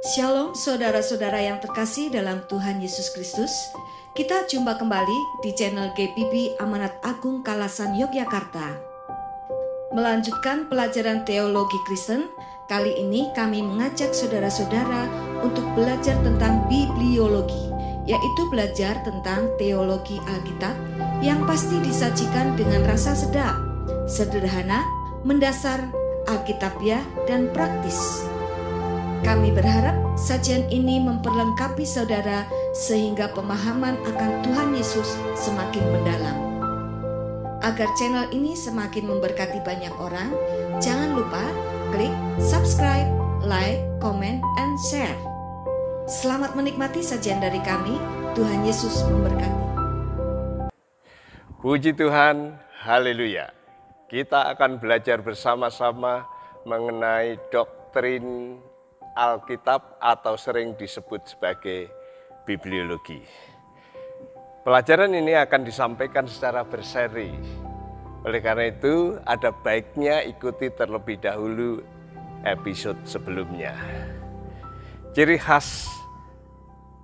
Shalom saudara-saudara yang terkasih dalam Tuhan Yesus Kristus. Kita jumpa kembali di channel GPB Amanat Agung Kalasan Yogyakarta. Melanjutkan pelajaran teologi Kristen, kali ini kami mengajak saudara-saudara untuk belajar tentang bibliologi, yaitu belajar tentang teologi Alkitab yang pasti disajikan dengan rasa sedap, sederhana, mendasar, alkitabiah, dan praktis. Kami berharap sajian ini memperlengkapi saudara sehingga pemahaman akan Tuhan Yesus semakin mendalam. Agar channel ini semakin memberkati banyak orang, jangan lupa klik subscribe, like, comment, and share. Selamat menikmati sajian dari kami. Tuhan Yesus memberkati. Puji Tuhan, haleluya. Kita akan belajar bersama-sama mengenai doktrin Alkitab atau sering disebut sebagai bibliologi. Pelajaran ini akan disampaikan secara berseri. Oleh karena itu, ada baiknya ikuti terlebih dahulu episode sebelumnya. Ciri khas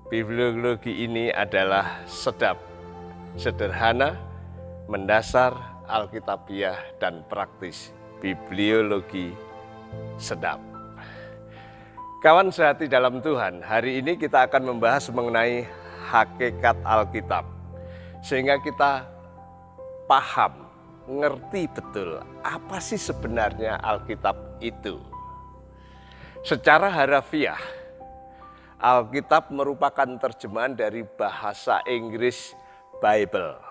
bibliologi ini adalah sedap, sederhana, mendasar, alkitabiah, dan praktis. Bibliologi sedap. Kawan sehati dalam Tuhan, hari ini kita akan membahas mengenai hakikat Alkitab. Sehingga kita paham, ngerti betul apa sih sebenarnya Alkitab itu. Secara harafiah, Alkitab merupakan terjemahan dari bahasa Inggris Bible.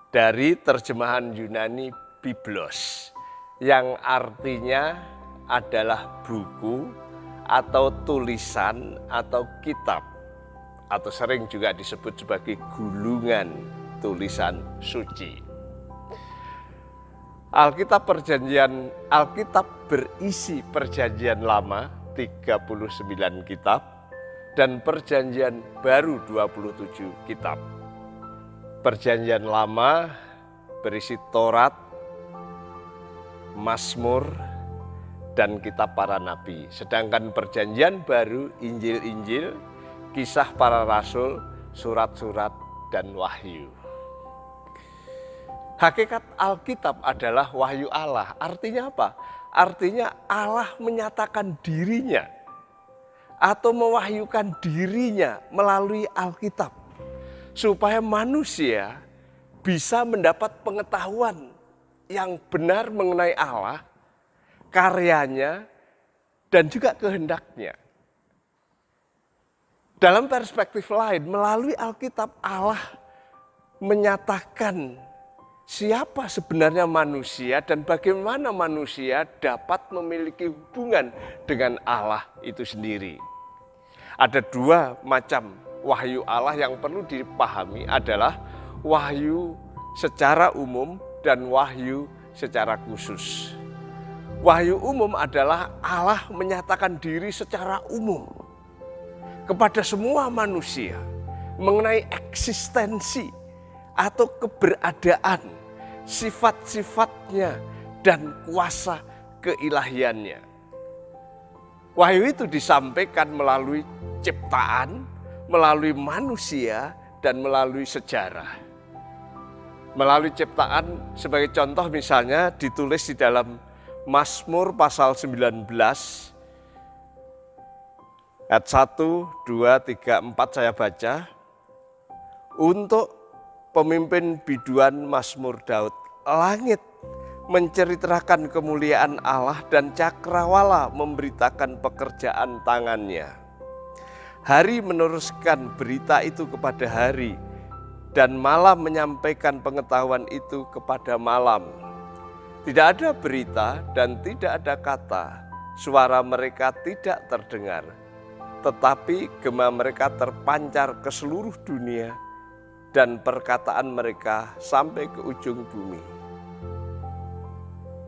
Dari terjemahan Yunani Biblos, yang artinya adalah buku atau tulisan atau kitab, atau sering juga disebut sebagai gulungan tulisan suci. Alkitab berisi Perjanjian Lama 39 kitab dan Perjanjian Baru 27 kitab. Perjanjian Lama berisi Taurat, Mazmur, dan kitab para nabi. Sedangkan Perjanjian Baru, Injil-Injil, kisah para rasul, surat-surat, dan wahyu. Hakikat Alkitab adalah wahyu Allah. Artinya apa? Artinya Allah menyatakan dirinya atau mewahyukan dirinya melalui Alkitab, supaya manusia bisa mendapat pengetahuan yang benar mengenai Allah, karyanya, dan juga kehendaknya. Dalam perspektif lain, melalui Alkitab Allah menyatakan siapa sebenarnya manusia dan bagaimana manusia dapat memiliki hubungan dengan Allah itu sendiri. Ada dua macam wahyu Allah yang perlu dipahami, adalah wahyu secara umum dan wahyu secara khusus. Wahyu umum adalah Allah menyatakan diri secara umum kepada semua manusia mengenai eksistensi atau keberadaan, sifat-sifatnya, dan kuasa keilahiannya. Wahyu itu disampaikan melalui ciptaan, melalui manusia, dan melalui sejarah. Melalui ciptaan, sebagai contoh misalnya ditulis di dalam Mazmur pasal 19 ayat 1, 2, 3, 4 saya baca. Untuk pemimpin biduan Mazmur Daud, langit menceritakan kemuliaan Allah dan cakrawala memberitakan pekerjaan tangannya. Hari meneruskan berita itu kepada hari dan malam menyampaikan pengetahuan itu kepada malam. Tidak ada berita dan tidak ada kata, suara mereka tidak terdengar, tetapi gema mereka terpancar ke seluruh dunia dan perkataan mereka sampai ke ujung bumi.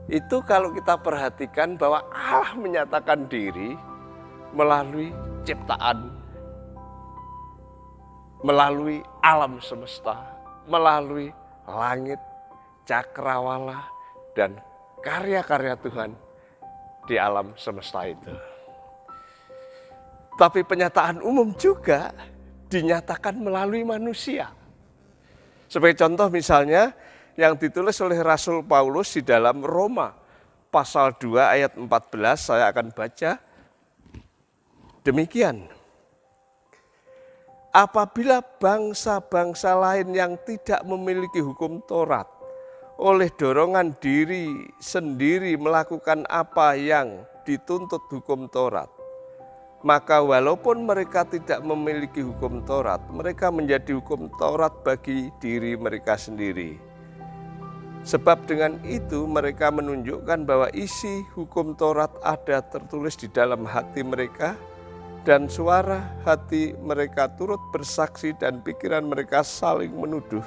Itu kalau kita perhatikan bahwa Allah menyatakan diri melalui ciptaan, melalui alam semesta, melalui langit, cakrawala, dan karya-karya Tuhan di alam semesta itu. Tapi penyataan umum juga dinyatakan melalui manusia. Sebagai contoh misalnya yang ditulis oleh Rasul Paulus di dalam Roma pasal 2 ayat 14, saya akan baca demikian. Apabila bangsa-bangsa lain yang tidak memiliki hukum Taurat oleh dorongan diri sendiri melakukan apa yang dituntut hukum Taurat, maka walaupun mereka tidak memiliki hukum Taurat, mereka menjadi hukum Taurat bagi diri mereka sendiri. Sebab dengan itu mereka menunjukkan bahwa isi hukum Taurat ada tertulis di dalam hati mereka, dan suara hati mereka turut bersaksi dan pikiran mereka saling menuduh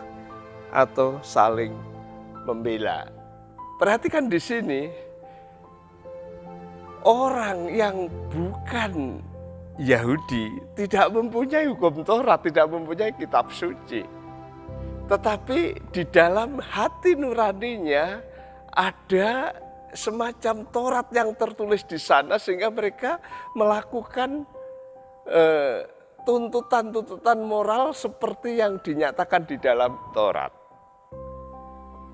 atau saling membela. Perhatikan di sini, orang yang bukan Yahudi tidak mempunyai hukum Taurat, tidak mempunyai kitab suci. Tetapi di dalam hati nuraninya ada semacam Taurat yang tertulis di sana sehingga mereka melakukan tuntutan-tuntutan moral seperti yang dinyatakan di dalam Taurat.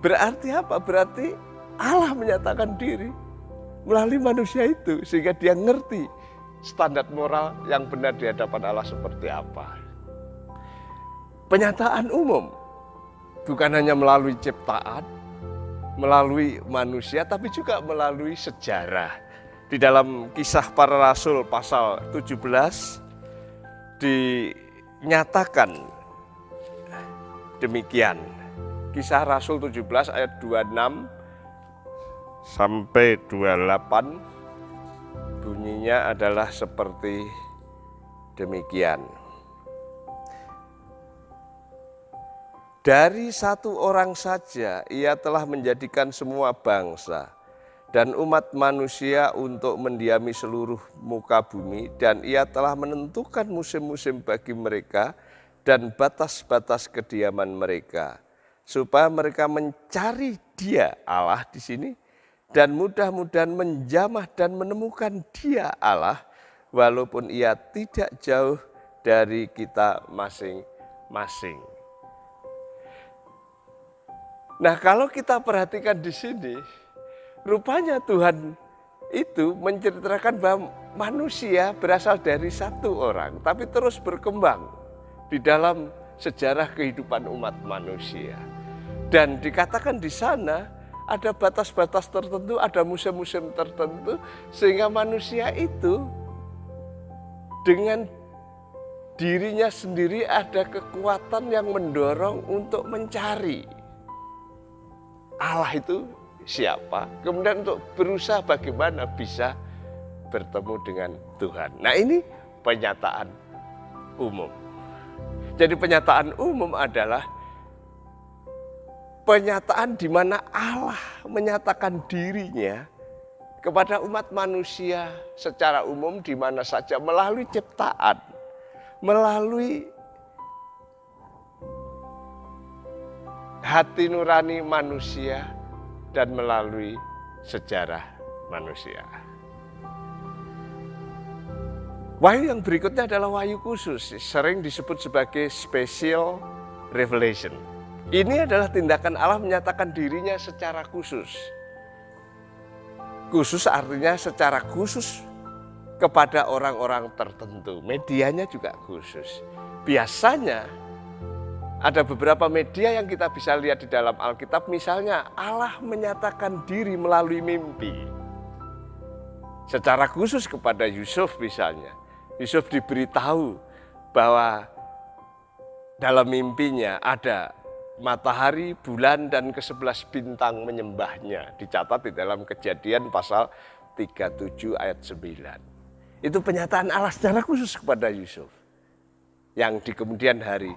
Berarti apa? Berarti Allah menyatakan diri melalui manusia itu sehingga dia ngerti standar moral yang benar di hadapan Allah seperti apa. Penyataan umum bukan hanya melalui ciptaan, melalui manusia, tapi juga melalui sejarah. Di dalam Kisah Para Rasul pasal 17 dinyatakan demikian. Kisah Rasul 17 ayat 26 sampai 28 bunyinya adalah seperti demikian. Dari satu orang saja ia telah menjadikan semua bangsa dan umat manusia untuk mendiami seluruh muka bumi, dan ia telah menentukan musim-musim bagi mereka dan batas-batas kediaman mereka, supaya mereka mencari Dia Allah di sini dan mudah-mudahan menjamah dan menemukan Dia Allah walaupun ia tidak jauh dari kita masing-masing. Nah, kalau kita perhatikan di sini, rupanya Tuhan itu menceritakan bahwa manusia berasal dari satu orang, tapi terus berkembang di dalam sejarah kehidupan umat manusia. Dan dikatakan di sana ada batas-batas tertentu, ada musim-musim tertentu, sehingga manusia itu dengan dirinya sendiri ada kekuatan yang mendorong untuk mencari Allah itu siapa, kemudian untuk berusaha bagaimana bisa bertemu dengan Tuhan. Nah, ini penyataan umum. Jadi penyataan umum adalah penyataan di mana Allah menyatakan dirinya kepada umat manusia secara umum di mana saja, melalui ciptaan, melalui hati nurani manusia, dan melalui sejarah manusia. Wahyu yang berikutnya adalah wahyu khusus, sering disebut sebagai special revelation. Ini adalah tindakan Allah menyatakan dirinya secara khusus. Khusus artinya secara khusus kepada orang-orang tertentu. Medianya juga khusus. Biasanya ada beberapa media yang kita bisa lihat di dalam Alkitab, misalnya Allah menyatakan diri melalui mimpi. Secara khusus kepada Yusuf misalnya. Yusuf diberitahu bahwa dalam mimpinya ada matahari, bulan, dan ke-11 bintang menyembahnya. Dicatat di dalam Kejadian pasal 37 ayat 9. Itu penyataan Allah secara khusus kepada Yusuf yang di kemudian hari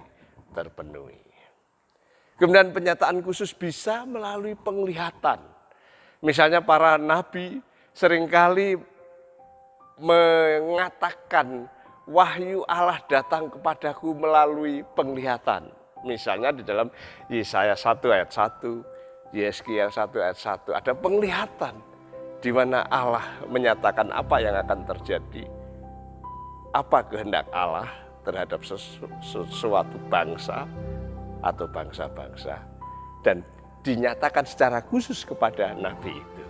terpenuhi. Kemudian penyataan khusus bisa melalui penglihatan. Misalnya para nabi seringkali mengatakan wahyu Allah datang kepadaku melalui penglihatan. Misalnya di dalam Yesaya 1 ayat 1, Yeskiel 1 ayat 1 ada penglihatan di mana Allah menyatakan apa yang akan terjadi apa kehendak Allah terhadap sesuatu bangsa atau bangsa-bangsa, dan dinyatakan secara khusus kepada nabi itu.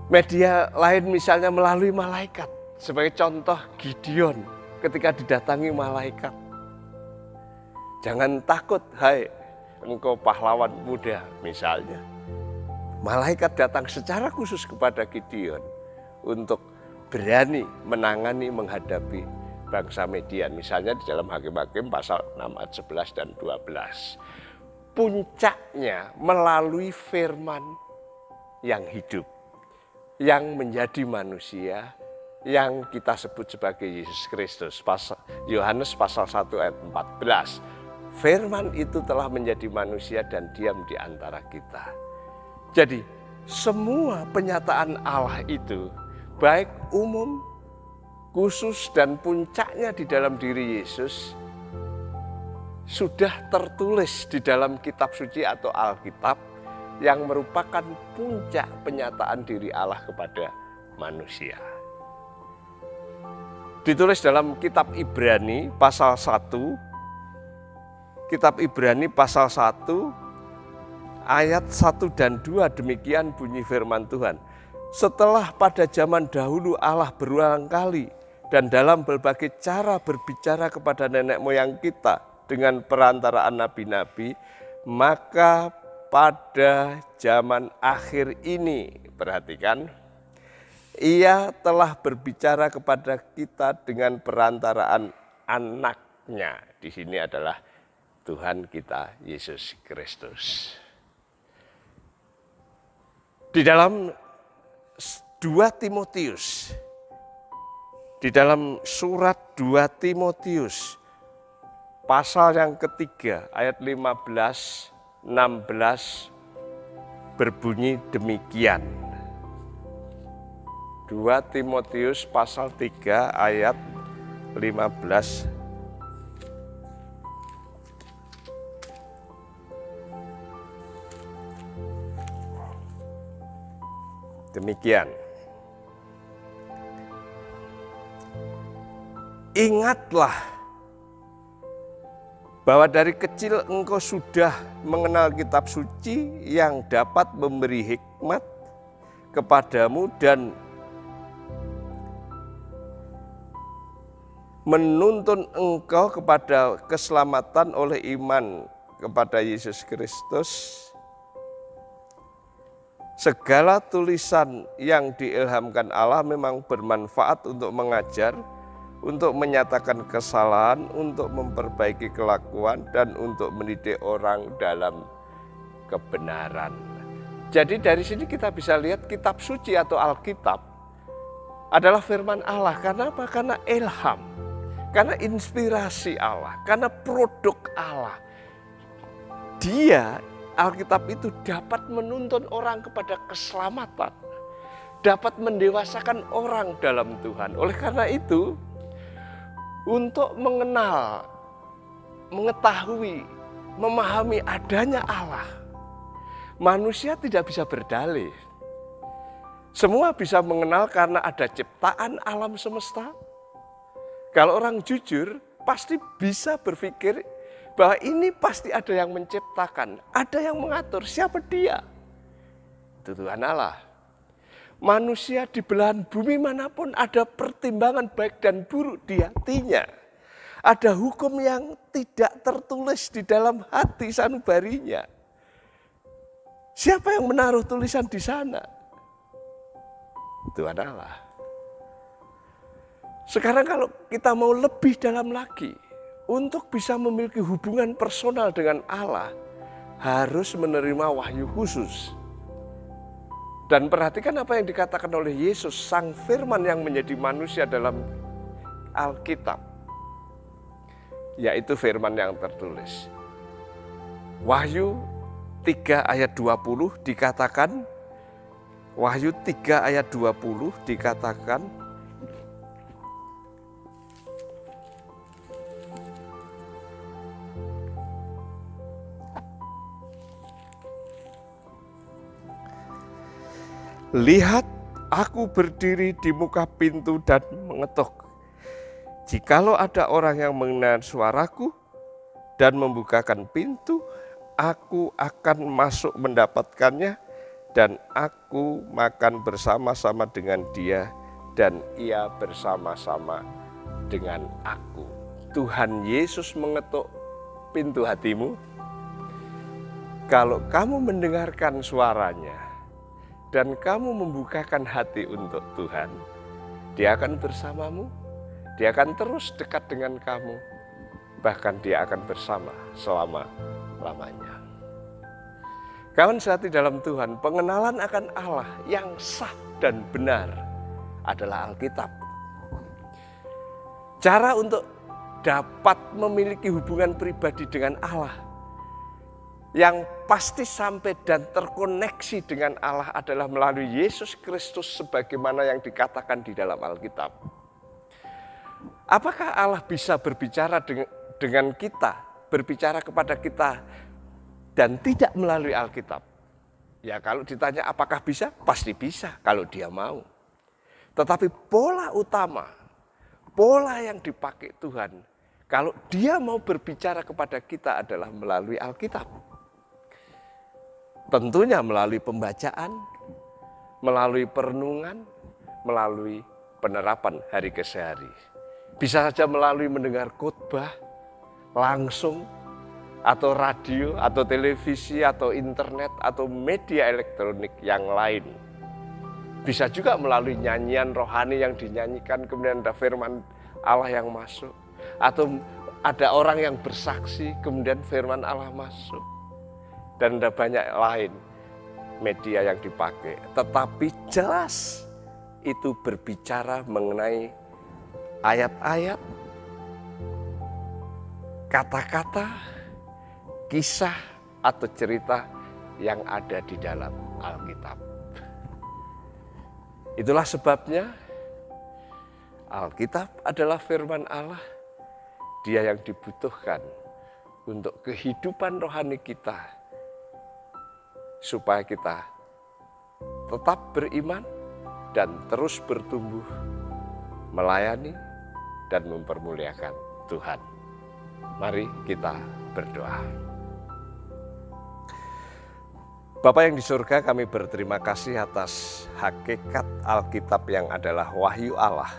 Media lain misalnya melalui malaikat, sebagai contoh Gideon ketika didatangi malaikat. Jangan takut, hai engkau pahlawan muda misalnya. Malaikat datang secara khusus kepada Gideon untuk berani menangani menghadapi bangsa Median. Misalnya di dalam Hakim-Hakim pasal 6 ayat 11 dan 12. Puncaknya melalui firman yang hidup, yang menjadi manusia, yang kita sebut sebagai Yesus Kristus. Yohanes pasal 1 ayat 14. Firman itu telah menjadi manusia dan diam di antara kita. Jadi semua penyataan Allah itu, baik umum, khusus, dan puncaknya di dalam diri Yesus, sudah tertulis di dalam kitab suci atau Alkitab yang merupakan puncak penyataan diri Allah kepada manusia. Ditulis dalam kitab Ibrani pasal 1, kitab Ibrani pasal 1 ayat 1 dan 2, demikian bunyi firman Tuhan. Setelah pada zaman dahulu Allah berulang kali dan dalam berbagai cara berbicara kepada nenek moyang kita dengan perantaraan nabi-nabi, maka pada zaman akhir ini, perhatikan, Ia telah berbicara kepada kita dengan perantaraan anaknya. Di sini adalah Tuhan kita Yesus Kristus. Di dalam 2 Timotius, di dalam surat 2 Timotius, pasal yang ketiga, ayat 15, 16, berbunyi demikian. 2 Timotius pasal 3 ayat 15. Demikian. Ingatlah bahwa dari kecil engkau sudah mengenal kitab suci yang dapat memberi hikmat kepadamu dan menuntun engkau kepada keselamatan oleh iman kepada Yesus Kristus. Segala tulisan yang diilhamkan Allah memang bermanfaat untuk mengajar, untuk menyatakan kesalahan, untuk memperbaiki kelakuan, dan untuk mendidik orang dalam kebenaran. Jadi dari sini kita bisa lihat kitab suci atau Alkitab adalah firman Allah. Karena apa? Karena ilham, karena inspirasi Allah, karena produk Allah. Alkitab itu dapat menuntun orang kepada keselamatan, dapat mendewasakan orang dalam Tuhan. Oleh karena itu, untuk mengenal, mengetahui, memahami adanya Allah, manusia tidak bisa berdalih. Semua bisa mengenal karena ada ciptaan alam semesta. Kalau orang jujur, pasti bisa berpikir bahwa ini pasti ada yang menciptakan, ada yang mengatur. Siapa dia? Itu Tuhan Allah. Manusia di belahan bumi manapun ada pertimbangan baik dan buruk di hatinya. Ada hukum yang tidak tertulis di dalam hati sanubarinya. Siapa yang menaruh tulisan di sana? Tuhan Allah. Sekarang kalau kita mau lebih dalam lagi, untuk bisa memiliki hubungan personal dengan Allah, harus menerima wahyu khusus. Dan perhatikan apa yang dikatakan oleh Yesus, Sang Firman yang menjadi manusia dalam Alkitab. Yaitu firman yang tertulis. Wahyu 3 ayat 20 dikatakan, Wahyu 3 ayat 20 dikatakan, lihat, aku berdiri di muka pintu dan mengetuk. Jikalau ada orang yang mendengar suaraku dan membukakan pintu, aku akan masuk mendapatkannya dan aku makan bersama-sama dengan dia dan ia bersama-sama dengan aku. Tuhan Yesus mengetuk pintu hatimu. Kalau kamu mendengarkan suaranya dan kamu membukakan hati untuk Tuhan, dia akan bersamamu. Dia akan terus dekat dengan kamu, bahkan dia akan bersama selama-lamanya. Kawan sehati dalam Tuhan, pengenalan akan Allah yang sah dan benar adalah Alkitab. Cara untuk dapat memiliki hubungan pribadi dengan Allah yang pasti sampai dan terkoneksi dengan Allah adalah melalui Yesus Kristus sebagaimana yang dikatakan di dalam Alkitab. Apakah Allah bisa berbicara dengan kita, berbicara kepada kita dan tidak melalui Alkitab? Ya kalau ditanya apakah bisa? Pasti bisa kalau dia mau. Tetapi pola utama, pola yang dipakai Tuhan, kalau dia mau berbicara kepada kita adalah melalui Alkitab. Tentunya melalui pembacaan, melalui perenungan, melalui penerapan hari ke hari. Bisa saja melalui mendengar khotbah langsung, atau radio, atau televisi, atau internet, atau media elektronik yang lain. Bisa juga melalui nyanyian rohani yang dinyanyikan, kemudian ada firman Allah yang masuk. Atau ada orang yang bersaksi, kemudian firman Allah masuk. Dan ada banyak lain media yang dipakai. Tetapi jelas itu berbicara mengenai ayat-ayat, kata-kata, kisah atau cerita yang ada di dalam Alkitab. Itulah sebabnya Alkitab adalah firman Allah. Dia yang dibutuhkan untuk kehidupan rohani kita, supaya kita tetap beriman dan terus bertumbuh, melayani dan mempermuliakan Tuhan. Mari kita berdoa. Bapa yang di surga, kami berterima kasih atas hakikat Alkitab yang adalah wahyu Allah,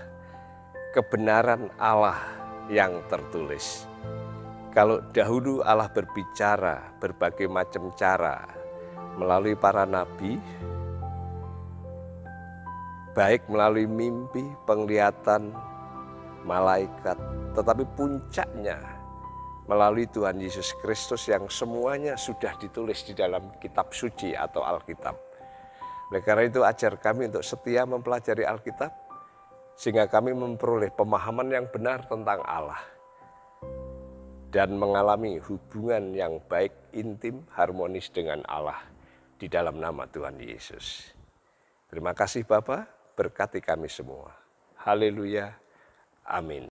kebenaran Allah yang tertulis. Kalau dahulu Allah berbicara berbagai macam cara melalui para nabi, baik melalui mimpi, penglihatan, malaikat, tetapi puncaknya melalui Tuhan Yesus Kristus yang semuanya sudah ditulis di dalam kitab suci atau Alkitab. Oleh karena itu ajar kami untuk setia mempelajari Alkitab, sehingga kami memperoleh pemahaman yang benar tentang Allah dan mengalami hubungan yang baik, intim, harmonis dengan Allah di dalam nama Tuhan Yesus. Terima kasih Bapa, berkati kami semua. Haleluya. Amin.